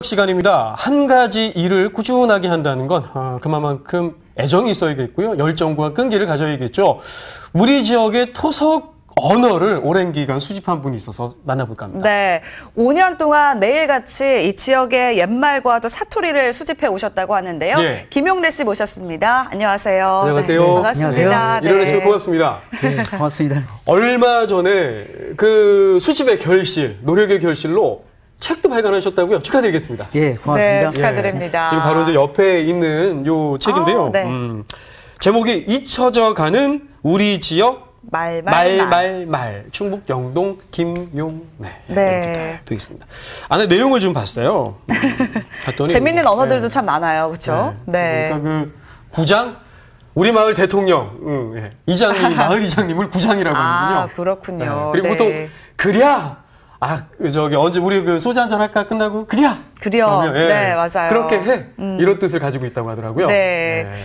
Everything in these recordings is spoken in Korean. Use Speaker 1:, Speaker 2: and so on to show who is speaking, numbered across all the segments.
Speaker 1: 시간입니다. 한 가지 일을 꾸준하게 한다는 건 그만큼 애정이 있어야겠고요. 열정과 끈기를 가져야겠죠. 우리 지역의 토속 언어를 오랜 기간 수집한 분이 있어서 만나볼까 합니다.
Speaker 2: 네, 5년 동안 매일같이 이 지역의 옛말과 또 사투리를 수집해 오셨다고 하는데요.
Speaker 1: 예.
Speaker 2: 김용래 씨 모셨습니다. 안녕하세요.
Speaker 1: 안녕하세요.
Speaker 2: 네, 반갑습니다.
Speaker 1: 안녕하세요. 일어나 주셔서 고맙습니다.
Speaker 3: 네, 고맙습니다.
Speaker 1: 얼마 전에 그 수집의 결실, 노력의 결실로 책도 발간하셨다고요? 축하드리겠습니다.
Speaker 3: 예, 고맙습니다.
Speaker 2: 네, 축하드립니다.
Speaker 1: 지금 바로 이제 옆에 있는 요 책인데요.
Speaker 2: 네.
Speaker 1: 제목이 잊혀져 가는 우리 지역
Speaker 2: 말.
Speaker 1: 충북 영동 김용 네.
Speaker 2: 네.
Speaker 1: 이렇게 되어 있습니다. 안에 내용을 좀 봤어요. 봤더니
Speaker 2: 재밌는 언어들도 참 많아요. 그렇죠? 네.
Speaker 1: 그러니까 그 구장 우리 마을 대통령 예. 이장님 마을 이장님을 구장이라고 하는군요.
Speaker 2: 아, 그렇군요.
Speaker 1: 그리고
Speaker 2: 네.
Speaker 1: 보통 그랴 저기 언제 우리 그 소주 한잔 할까 끝나고 그랴 그러면, 예.
Speaker 2: 네, 맞아요.
Speaker 1: 그렇게 해 이런 뜻을 가지고 있다고 하더라고요.
Speaker 2: 네.
Speaker 1: 네.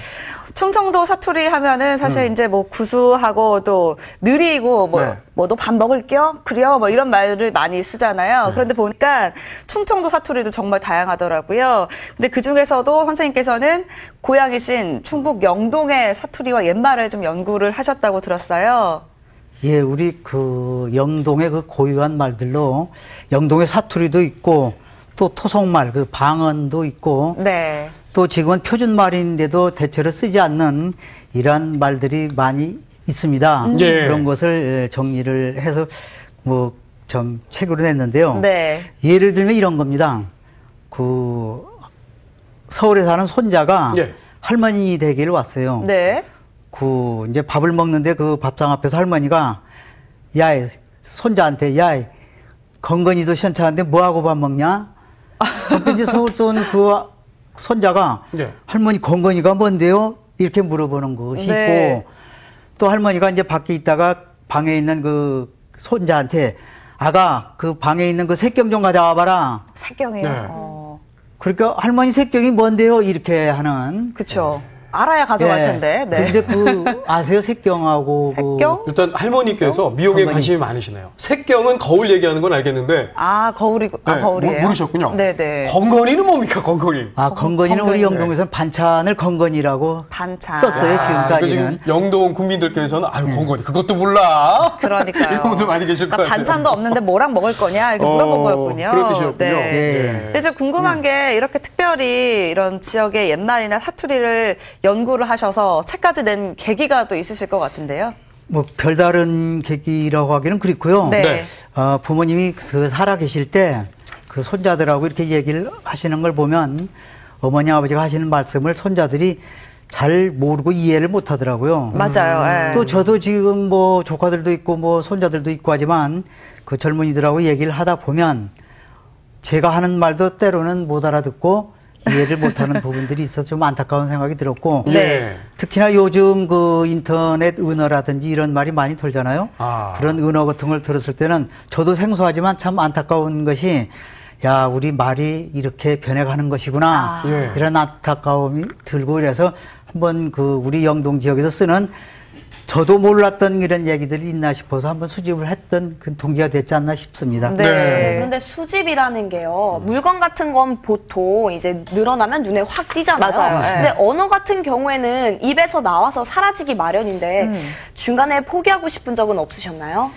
Speaker 2: 충청도 사투리 하면은 사실 이제 뭐 구수하고 또 느리고
Speaker 1: 네.
Speaker 2: 뭐 너 밥 먹을겨? 그래요? 뭐 이런 말을 많이 쓰잖아요. 그런데 보니까 충청도 사투리도 정말 다양하더라고요. 근데 그 중에서도 선생님께서는 고향이신 충북 영동의 사투리와 옛말을 좀 연구를 하셨다고 들었어요.
Speaker 3: 예, 우리 그 영동의 그 고유한 말들로 영동의 사투리도 있고 또 토속말, 그 방언도 있고
Speaker 2: 네.
Speaker 3: 또 지금은 표준말인데도 대체로 쓰지 않는 이러한 말들이 많이 있습니다.
Speaker 1: 예.
Speaker 3: 그런 것을 정리를 해서 뭐 좀 책으로 냈는데요.
Speaker 2: 네.
Speaker 3: 예를 들면 이런 겁니다. 그 서울에 사는 손자가
Speaker 1: 예.
Speaker 3: 할머니 댁에 왔어요.
Speaker 2: 네.
Speaker 3: 그 이제 밥을 먹는데 그 밥상 앞에서 할머니가 야 손자한테 야 건건이도 시원찮은데 뭐하고 밥 먹냐? 그러니까 이제 서울 온 그 손자가
Speaker 1: 예.
Speaker 3: 할머니 건건이가 뭔데요? 이렇게 물어보는 것이
Speaker 2: 네.
Speaker 3: 있고 또 할머니가 이제 밖에 있다가 방에 있는 그 손자한테 아가 그 방에 있는 그 색경 좀 가져와 봐라.
Speaker 2: 색경이요.
Speaker 1: 네.
Speaker 3: 그러니까 할머니 색경이 뭔데요? 이렇게 하는.
Speaker 2: 그렇죠. 알아야 가져갈
Speaker 3: 예.
Speaker 2: 텐데. 네.
Speaker 3: 근데 그 아세요? 색경하고
Speaker 2: 색경?
Speaker 1: 일단 할머니께서 미용에
Speaker 3: 할머니.
Speaker 1: 관심이 많으시네요. 색경은 거울 얘기하는 건 알겠는데
Speaker 2: 거울이고,
Speaker 1: 네,
Speaker 2: 거울이에요.
Speaker 1: 모르셨군요.
Speaker 2: 네네.
Speaker 1: 건건이는 뭡니까 건건이?
Speaker 3: 건건이는 우리
Speaker 2: 건건이.
Speaker 3: 영동에서는 반찬을 건건이라고
Speaker 2: 반찬.
Speaker 3: 썼어요.
Speaker 1: 그
Speaker 3: 지금까지는.
Speaker 1: 지금 영동 국민들께서는 건건이 그것도 몰라.
Speaker 2: 그러니까요.
Speaker 1: 이런 분들 많이 계실 것 같아요.
Speaker 2: 반찬도 없는데 뭐랑 먹을 거냐 이렇게 물어본 거였군요.
Speaker 1: 그런 뜻이었군요.
Speaker 2: 네.
Speaker 3: 예.
Speaker 2: 근데 저 궁금한 게 이렇게 특별히 이런 지역의 옛말이나 사투리를 연구를 하셔서 책까지 낸 계기가 또 있으실 것 같은데요.
Speaker 3: 뭐 별다른 계기라고 하기는 그렇고요.
Speaker 2: 네.
Speaker 3: 부모님이 그 살아 계실 때 그 손자들하고 이렇게 얘기를 하시는 걸 보면 어머니 아버지가 하시는 말씀을 손자들이 잘 모르고 이해를 못 하더라고요.
Speaker 2: 맞아요. 예.
Speaker 3: 또 저도 지금 뭐 조카들도 있고 뭐 손자들도 있고 하지만 그 젊은이들하고 얘기를 하다 보면 제가 하는 말도 때로는 못 알아듣고 이해를 못하는 부분들이 있어서 좀 안타까운 생각이 들었고
Speaker 1: 네.
Speaker 3: 특히나 요즘 그 인터넷 은어라든지 이런 말이 많이 돌잖아요. 그런 은어 같은 걸 들었을 때는 저도 생소하지만 참 안타까운 것이 야 우리 말이 이렇게 변해가는 것이구나
Speaker 1: 예.
Speaker 3: 이런 안타까움이 들고 이래서 한번 그 우리 영동 지역에서 쓰는 저도 몰랐던 이런 얘기들이 있나 싶어서 한번 수집을 했던 그 동기가 됐지 않나 싶습니다.
Speaker 2: 네.
Speaker 1: 네.
Speaker 4: 그런데 수집이라는 게요. 물건 같은 건 보통 이제 늘어나면 눈에 확 띄잖아요.
Speaker 2: 맞아요.
Speaker 4: 근데 언어 같은 경우에는 입에서 나와서 사라지기 마련인데 중간에 포기하고 싶은 적은 없으셨나요?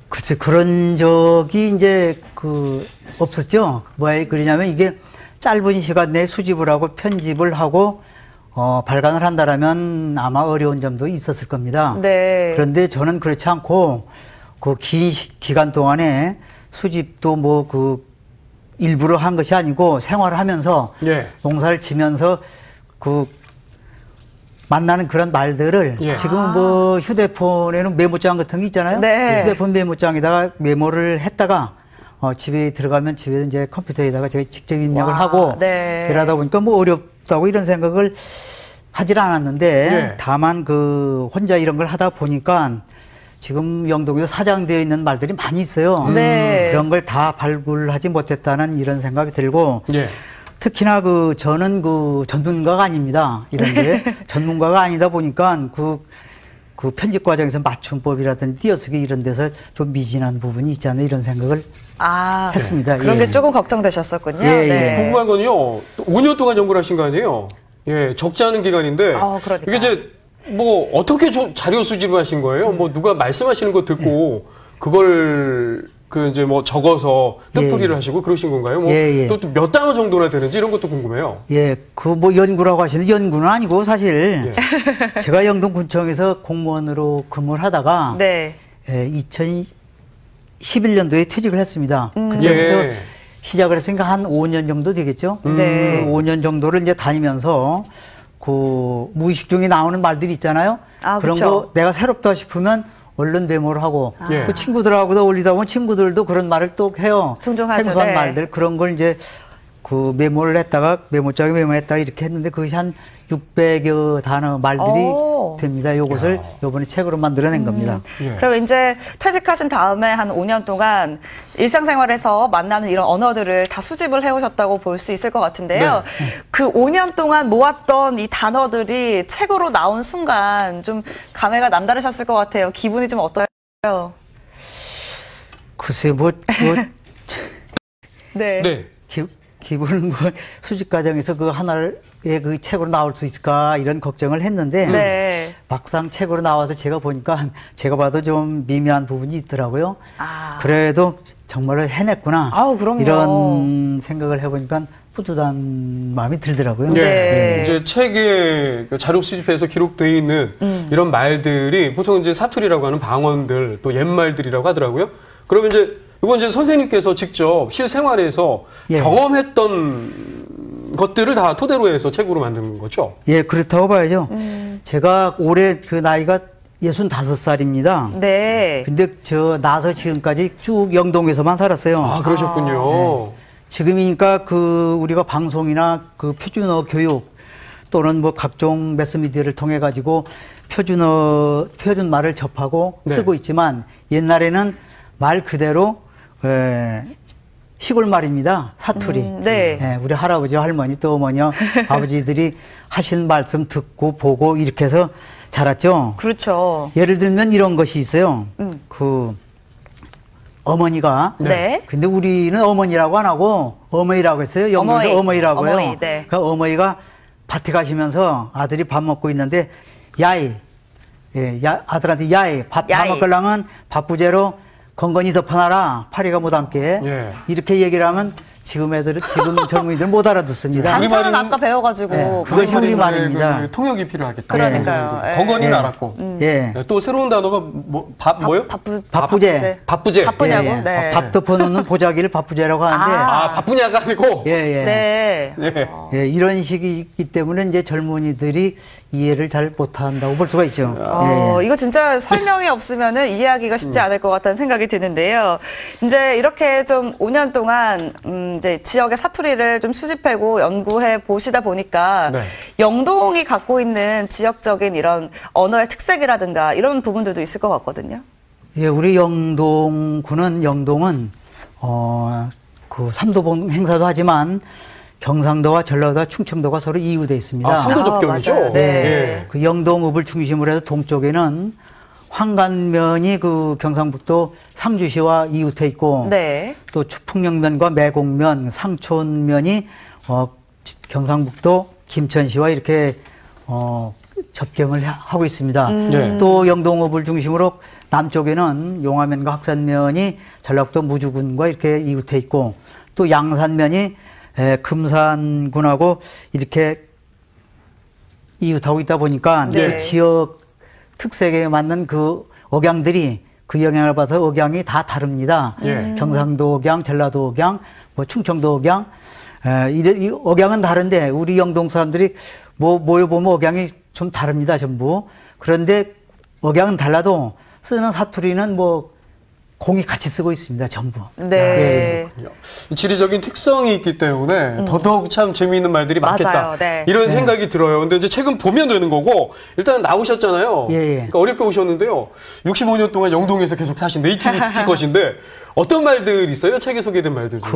Speaker 3: 글쎄 그런 적이 이제 그 없었죠. 왜 그러냐면 이게 짧은 시간 내에 수집을 하고 편집을 하고 발간을 한다라면 아마 어려운 점도 있었을 겁니다.
Speaker 2: 네.
Speaker 3: 그런데 저는 그렇지 않고 그 긴 기간 동안에 수집도 뭐 그 일부러 한 것이 아니고 생활하면서
Speaker 1: 예.
Speaker 3: 농사를 지면서 그 만나는 그런 말들을
Speaker 1: 예.
Speaker 3: 지금 뭐 휴대폰에는 메모장 같은 게 있잖아요.
Speaker 2: 네.
Speaker 3: 휴대폰 메모장에다가 메모를 했다가 집에 들어가면 집에 이제 컴퓨터에다가 제가 직접 입력을 하고
Speaker 2: 네.
Speaker 3: 이러다 보니까 뭐 어렵다고 이런 생각을 하질 않았는데
Speaker 1: 예.
Speaker 3: 다만 그 혼자 이런 걸 하다 보니까 지금 영동에서 사장되어 있는 말들이 많이 있어요.
Speaker 2: 네.
Speaker 3: 그런 걸 다 발굴하지 못했다는 이런 생각이 들고
Speaker 1: 예.
Speaker 3: 특히나 그 저는 그 전문가가 아닙니다. 이런데 전문가가 아니다 보니까 그 그 편집 과정에서 맞춤법이라든지 띄어쓰기 이런 데서 좀 미진한 부분이 있지 않나 이런 생각을
Speaker 2: 아,
Speaker 3: 했습니다.
Speaker 2: 그런
Speaker 3: 예.
Speaker 2: 게 조금 걱정되셨었군요.
Speaker 3: 예, 예.
Speaker 2: 네.
Speaker 1: 궁금한 건요. 5년 동안 연구를 하신 거 아니에요? 예, 적지 않은 기간인데.
Speaker 2: 그러니까요.
Speaker 1: 이게 이제 뭐 어떻게 자료 수집을 하신 거예요? 뭐 누가 말씀하시는 거 듣고 그걸 그 이제 뭐 적어서 뜻풀이를
Speaker 3: 예.
Speaker 1: 하시고 그러신 건가요? 뭐
Speaker 3: 예, 예.
Speaker 1: 또 몇 단어 정도나 되는지 이런 것도 궁금해요.
Speaker 3: 예, 그 뭐 연구라고 하시는데 연구는 아니고 사실
Speaker 1: 예.
Speaker 3: 제가 영동군청에서 공무원으로 근무를 하다가
Speaker 2: 네.
Speaker 3: 2011년도에 퇴직을 했습니다. 그때부터
Speaker 1: 예.
Speaker 3: 시작을 했으니까 한 5년 정도 되겠죠.
Speaker 2: 네.
Speaker 3: 그 5년 정도를 이제 다니면서 그 무의식 중에 나오는 말들이 있잖아요.
Speaker 2: 아,
Speaker 3: 그런
Speaker 2: 그쵸.
Speaker 3: 거 내가 새롭다 싶으면 얼른 메모를 하고
Speaker 1: 예.
Speaker 3: 또 친구들하고도 어울리다 보면 친구들도 그런 말을 또 해요.
Speaker 2: 종종 하죠.
Speaker 3: 생소한
Speaker 2: 네.
Speaker 3: 말들 그런 걸 이제 그 메모를 했다가 메모장에 메모했다가 이렇게 했는데 그것이 한 600여 단어 말들이
Speaker 2: 오.
Speaker 3: 됩니다. 요것을 요번에 책으로 만들어낸 겁니다.
Speaker 1: 예.
Speaker 2: 그럼 이제 퇴직하신 다음에 한 5년 동안 일상생활에서 만나는 이런 언어들을 다 수집을 해오셨다고 볼 수 있을 것 같은데요. 그 5년 동안 모았던 이 단어들이 책으로 나온 순간 좀 감회가 남다르셨을 것 같아요. 기분이 좀 어떠세요?
Speaker 3: 글쎄 뭐
Speaker 2: 네.
Speaker 1: 네.
Speaker 3: 기분은 뭐 수집 과정에서 그 하나의 그 책으로 나올 수 있을까 이런 걱정을 했는데
Speaker 2: 네.
Speaker 3: 막상 책으로 나와서 제가 보니까 제가 봐도 좀 미묘한 부분이 있더라고요.
Speaker 2: 아.
Speaker 3: 그래도 정말로 해냈구나.
Speaker 2: 아우, 그럼요.
Speaker 3: 이런 생각을 해보니까 뿌듯한 마음이 들더라고요.
Speaker 1: 예.
Speaker 2: 네.
Speaker 1: 이제 책에 그 자료 수집해서 기록되어 있는 이런 말들이 보통 이제 사투리라고 하는 방언들 또 옛말들이라고 하더라고요. 그러면 이제 이건 이제 선생님께서 직접 실생활에서
Speaker 3: 예.
Speaker 1: 경험했던 것들을 다 토대로 해서 책으로 만든 거죠.
Speaker 3: 예, 그렇다고 봐야죠. 제가 올해 그 나이가 65살입니다.
Speaker 2: 네.
Speaker 3: 근데 저 나서 지금까지 쭉 영동에서만 살았어요.
Speaker 1: 아, 그러셨군요.
Speaker 3: 지금이니까 그 우리가 방송이나 그 표준어 교육 또는 뭐 각종 매스미디어를 통해 가지고 표준말을 접하고
Speaker 1: 네.
Speaker 3: 쓰고 있지만 옛날에는 말 그대로 시골 말입니다. 사투리.
Speaker 2: 네.
Speaker 3: 예, 우리 할아버지, 할머니 또 어머니, 아버지들이 하신 말씀 듣고 보고 이렇게 해서 자랐죠.
Speaker 2: 그렇죠.
Speaker 3: 예를 들면 이런 것이 있어요. 그 어머니가
Speaker 2: 네.
Speaker 3: 근데 우리는 어머니라고 안 하고 어머니라고 했어요. 영국에서
Speaker 2: 어머니.
Speaker 3: 어머니라고 해요.
Speaker 2: 어머니, 네.
Speaker 3: 그 어머니가 밭에 가시면서 아들이 밥 먹고 있는데 야이, 아들한테 야이 밥 다
Speaker 2: 야이.
Speaker 3: 먹으려면 밥부제로 건건히 덮어놔라 파리가 못 앉게
Speaker 1: 예.
Speaker 3: 이렇게 얘기를 하면 지금 젊은이들은 못 알아듣습니다.
Speaker 1: 우리
Speaker 2: 단천은
Speaker 1: 말은-
Speaker 2: 아까 배워가지고.
Speaker 3: 네, 그것이 우리 말입니다.
Speaker 1: 그 통역이 필요하겠다.
Speaker 2: 그러니까요. 예.
Speaker 1: 건건이는
Speaker 3: 예.
Speaker 1: 알았고.
Speaker 3: 예.
Speaker 1: 네, 또 새로운 단어가 뭐예요?
Speaker 3: 바쁘제.
Speaker 1: 바쁘제.
Speaker 2: 바쁘냐고?
Speaker 3: 예.
Speaker 2: 네.
Speaker 3: 밥 덮어놓는 보자기를 바쁘제라고 하는데
Speaker 1: 아, 바쁘냐가 아니고.
Speaker 3: 예, 예.
Speaker 2: 네.
Speaker 1: 예.
Speaker 3: 예, 이런 식이 있기 때문에 이제 젊은이들이 이해를 잘 못한다고 볼 수가 있죠. 예, 예.
Speaker 2: 이거 진짜 설명이 없으면은 이해하기가 쉽지 않을 것 같다는 생각이 드는데요. 이제 이렇게 좀 5년 동안 이제 지역의 사투리를 좀 수집하고 연구해 보시다 보니까
Speaker 1: 네.
Speaker 2: 영동이 갖고 있는 지역적인 이런 언어의 특색이라든가 이런 부분들도 있을 것 같거든요.
Speaker 3: 예, 우리 영동은 그 삼도봉 행사도 하지만 경상도와 전라도와 충청도가 서로 이웃돼 있습니다.
Speaker 1: 아, 삼도 접경이죠?
Speaker 2: 맞아요. 네.
Speaker 1: 예.
Speaker 3: 그 영동읍을 중심으로 해서 동쪽에는 황간면이 그 경상북도 상주시와 이웃해 있고
Speaker 2: 네.
Speaker 3: 또 풍령면과 매곡면, 상촌면이 경상북도 김천시와 이렇게 접경을 하고 있습니다.
Speaker 1: 네.
Speaker 3: 또 영동읍을 중심으로 남쪽에는 용화면과 학산면이 전라북도 무주군과 이렇게 이웃해 있고 또 양산면이 금산군하고 이렇게 이웃하고 있다 보니까
Speaker 2: 네.
Speaker 3: 그 지역 특색에 맞는 그 억양들이 그 영향을 받아서 억양이 다 다릅니다.
Speaker 1: 예.
Speaker 3: 경상도 억양, 전라도 억양, 뭐 충청도 억양, 이 억양은 다른데 우리 영동 사람들이 모여보면 억양이 좀 다릅니다, 전부. 그런데 억양은 달라도 쓰는 사투리는 뭐 공이 같이 쓰고 있습니다, 전부.
Speaker 2: 네.
Speaker 1: 지리적인 특성이 있기 때문에 더더욱 참 재미있는 말들이 많겠다.
Speaker 2: 맞아요. 네.
Speaker 1: 이런 생각이 들어요. 근데 이제 책은 보면 되는 거고 일단 나오셨잖아요.
Speaker 3: 예, 예.
Speaker 1: 그러니까 어렵게 오셨는데요. 65년 동안 영동에서 계속 사신 네이티브 스피커신데 어떤 말들 있어요? 책에 소개된 말들 중에.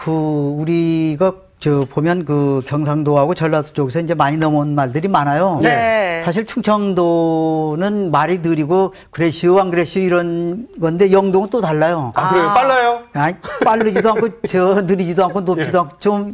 Speaker 3: 우리가 저 보면 그 경상도하고 전라도 쪽에서 이제 많이 넘어온 말들이 많아요.
Speaker 2: 네.
Speaker 3: 사실 충청도는 말이 느리고 그레시오 안 그레시오 이런 건데 영동은 또 달라요.
Speaker 1: 그래요? 빨라요?
Speaker 3: 아니, 빠르지도 않고 저 느리지도 않고 높지도 않고 좀